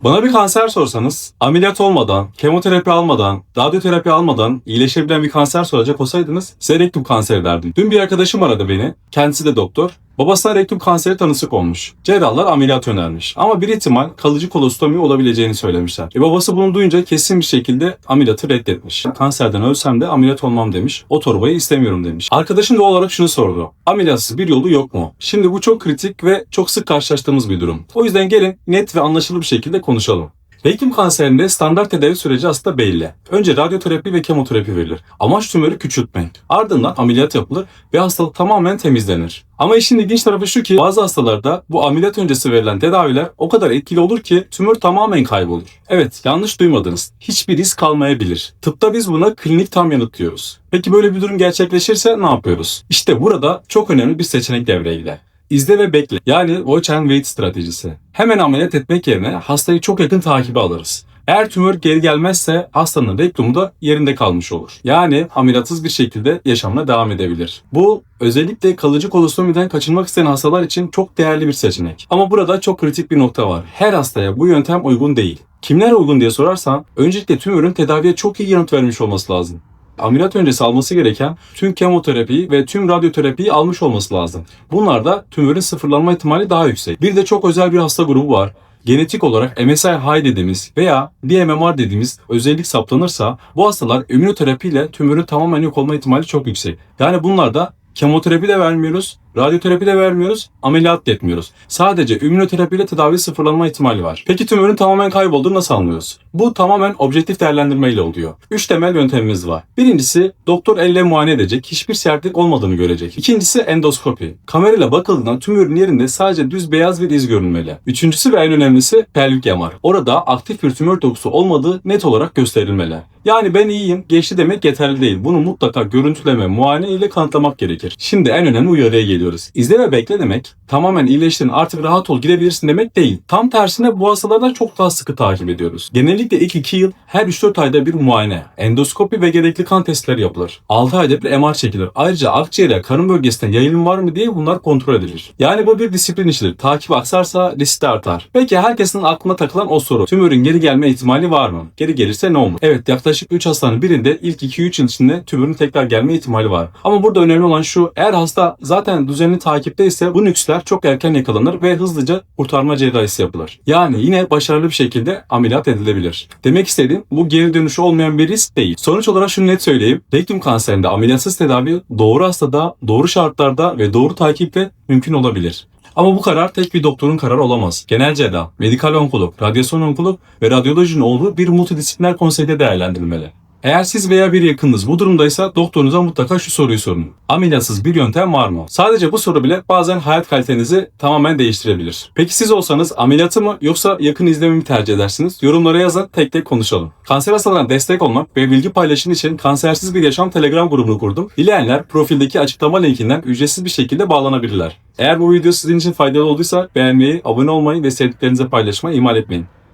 Bana bir kanser sorsanız, ameliyat olmadan, kemoterapi almadan, radyoterapi almadan iyileşebilen bir kanser soracak olsaydınız size rektum kanseri derdim. Dün bir arkadaşım aradı beni. Kendisi de doktor. Babasına rektum kanseri tanısı konmuş. Cerrahlar ameliyat önermiş. Ama bir ihtimal kalıcı kolostomi olabileceğini söylemişler. Babası bunu duyunca kesin bir şekilde ameliyatı reddetmiş. Kanserden ölsem de ameliyat olmam demiş. O torbayı istemiyorum demiş. Arkadaşım doğal olarak şunu sordu. Ameliyatsız bir yolu yok mu? Şimdi bu çok kritik ve çok sık karşılaştığımız bir durum. O yüzden gelin net ve anlaşılır bir şekilde konuşalım. Rektum kanserinde standart tedavi süreci aslında belli. Önce radyoterapi ve kemoterapi verilir. Amaç tümörü küçültmek. Ardından ameliyat yapılır ve hastalık tamamen temizlenir. Ama işin ilginç tarafı şu ki bazı hastalarda bu ameliyat öncesi verilen tedaviler o kadar etkili olur ki tümör tamamen kaybolur. Evet, yanlış duymadınız. Hiçbir iz kalmayabilir. Tıpta biz buna klinik tam yanıt diyoruz. Peki böyle bir durum gerçekleşirse ne yapıyoruz? İşte burada çok önemli bir seçenek devreye girer. İzle ve bekle. Yani watch and wait stratejisi. Hemen ameliyat etmek yerine hastayı çok yakın takibe alırız. Eğer tümör geri gelmezse hastanın rektumu da yerinde kalmış olur. Yani ameliyatsız bir şekilde yaşamına devam edebilir. Bu özellikle kalıcı kolostomiden kaçınmak isteyen hastalar için çok değerli bir seçenek. Ama burada çok kritik bir nokta var. Her hastaya bu yöntem uygun değil. Kimler uygun diye sorarsan öncelikle tümörün tedaviye çok iyi yanıt vermiş olması lazım. Ameliyat öncesi alması gereken tüm kemoterapiyi ve tüm radyoterapiyi almış olması lazım. Bunlarda tümörün sıfırlanma ihtimali daha yüksek. Bir de çok özel bir hasta grubu var. Genetik olarak MSI high dediğimiz veya dMMR dediğimiz özellik saptanırsa bu hastalar immünoterapi ile tümörün tamamen yok olma ihtimali çok yüksek. Yani bunlarda kemoterapi de vermiyoruz, radyoterapi de vermiyoruz, ameliyat da etmiyoruz. Sadece immünoterapiyle tedavi sıfırlanma ihtimali var. Peki tümörün tamamen kaybolduğunu nasıl anlıyoruz? Bu tamamen objektif değerlendirmeyle oluyor. 3 temel yöntemimiz var. Birincisi doktor elle muayene edecek, hiçbir sertlik olmadığını görecek. İkincisi endoskopi. Kamerayla bakıldığında tümörün yerinde sadece düz beyaz bir iz görünmeli. Üçüncüsü ve en önemlisi pelvik MR. Orada aktif bir tümör dokusu olmadığı net olarak gösterilmeli. Yani ben iyiyim, geçti demek yeterli değil. Bunu mutlaka görüntüleme, muayene ile kanıtlamak gerekir. Şimdi en önemli uyarıya geliyoruz. İzle ve bekle demek, tamamen iyileştin artık rahat ol gidebilirsin demek değil. Tam tersine bu hastalardan çok daha sıkı takip ediyoruz. Genellikle ilk 2 yıl her 3-4 ayda bir muayene, endoskopi ve gerekli kan testleri yapılır. 6 ayda bir MR çekilir. Ayrıca akciğere, karın bölgesine yayılım var mı diye bunlar kontrol edilir. Yani bu bir disiplin işidir. Takip aksarsa risk de artar. Peki herkesin aklına takılan o soru. Tümörün geri gelme ihtimali var mı? Geri gelirse ne olur? Evet, yaklaşık 3 hastanın birinde ilk 2-3 yıl içinde tümörün tekrar gelme ihtimali var. Ama burada önemli olan şu, eğer hasta zaten düzenli takipte ise bu nüksler çok erken yakalanır ve hızlıca kurtarma cerrahisi yapılır. Yani yine başarılı bir şekilde ameliyat edilebilir. Demek istediğim bu geri dönüşü olmayan bir risk değil. Sonuç olarak şunu net söyleyeyim. Rektum kanserinde ameliyatsız tedavi doğru hastada, doğru şartlarda ve doğru takiple mümkün olabilir. Ama bu karar tek bir doktorun kararı olamaz. Genel cerrah, medikal onkolog, radyasyon onkolog ve radyolojinin olduğu bir multidisipliner konseyde değerlendirilmeli. Eğer siz veya bir yakınınız bu durumdaysa doktorunuza mutlaka şu soruyu sorun. Ameliyatsız bir yöntem var mı? Sadece bu soru bile bazen hayat kalitenizi tamamen değiştirebilir. Peki siz olsanız ameliyatı mı yoksa yakın izlemi mi tercih edersiniz? Yorumlara yazın, tek tek konuşalım. Kanser hastalarına destek olmak ve bilgi paylaşım için Kansersiz Bir Yaşam Telegram grubunu kurdum. Dileyenler profildeki açıklama linkinden ücretsiz bir şekilde bağlanabilirler. Eğer bu video sizin için faydalı olduysa beğenmeyi, abone olmayı ve sevdiklerinize paylaşmayı ihmal etmeyin.